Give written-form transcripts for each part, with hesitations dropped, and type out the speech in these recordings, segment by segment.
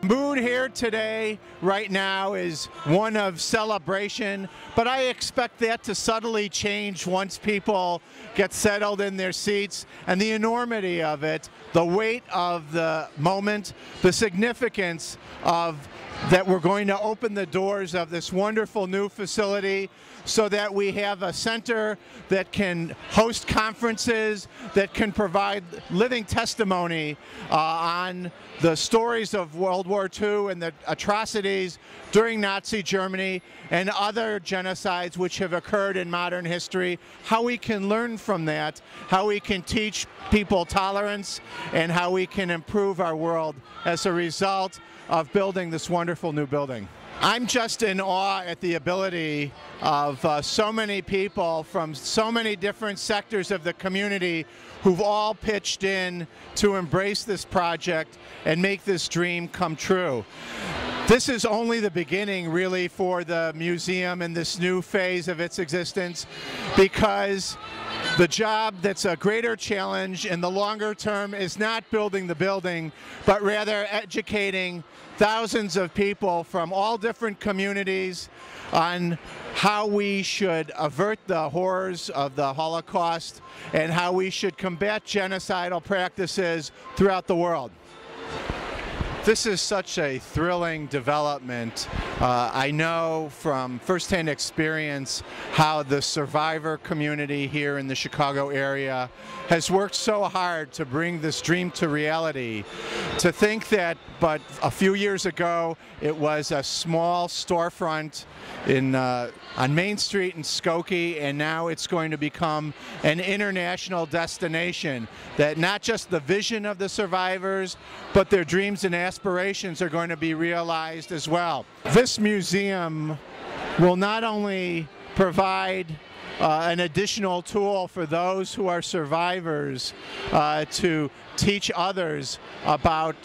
mood here today, right now, is one of celebration, but I expect that to subtly change once people get settled in their seats, and the enormity of it, the weight of the moment, the significance of that we're going to open the doors of this wonderful new facility so that we have a center that can host conferences, that can provide living testimony on the stories of World War II and the atrocities during Nazi Germany and other genocides which have occurred in modern history, how we can learn from that, how we can teach people tolerance, and how we can improve our world as a result of building this wonderful new building. I'm just in awe at the ability of so many people from so many different sectors of the community who've all pitched in to embrace this project and make this dream come true. This is only the beginning, really, for the museum in this new phase of its existence, because the job that's a greater challenge in the longer term is not building the building, but rather educating thousands of people from all different communities on how we should avert the horrors of the Holocaust and how we should combat genocidal practices throughout the world. This is such a thrilling development. I know from firsthand experience how the survivor community here in the Chicago area has worked so hard to bring this dream to reality. To think that but a few years ago it was a small storefront on Main Street in Skokie, and now it's going to become an international destination, that not just the vision of the survivors, but their dreams and aspirations are going to be realized as well. This museum will not only provide an additional tool for those who are survivors to teach others about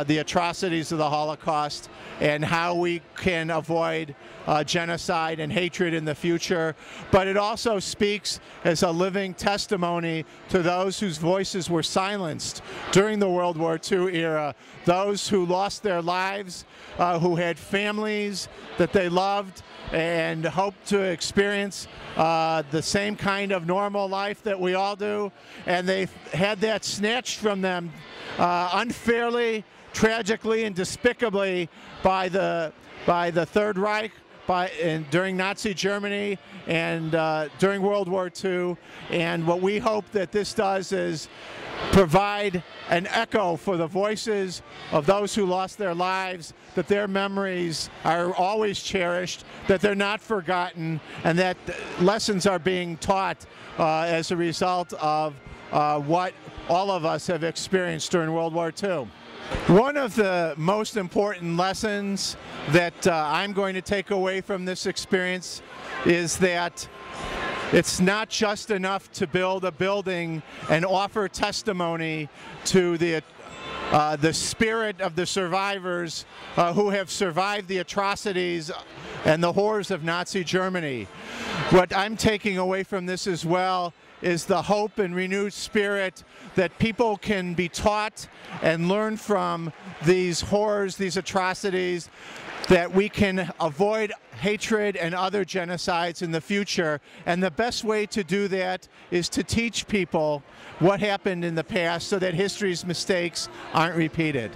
the atrocities of the Holocaust and how we can avoid genocide and hatred in the future, but it also speaks as a living testimony to those whose voices were silenced during the World War II era, those who lost their lives, who had families that they loved and hoped to experience the same kind of normal life that we all do, and they had that snatched from them unfairly, tragically, and despicably by the Third Reich, during Nazi Germany and during World War II. And what we hope that this does is provide an echo for the voices of those who lost their lives, that their memories are always cherished, that they're not forgotten, and that lessons are being taught as a result of what all of us have experienced during World War II. One of the most important lessons that I'm going to take away from this experience is that it's not just enough to build a building and offer testimony to the spirit of the survivors who have survived the atrocities and the horrors of Nazi Germany. What I'm taking away from this as well is the hope and renewed spirit that people can be taught and learn from these horrors, these atrocities, that we can avoid hatred and other genocides in the future. And the best way to do that is to teach people what happened in the past so that history's mistakes aren't repeated.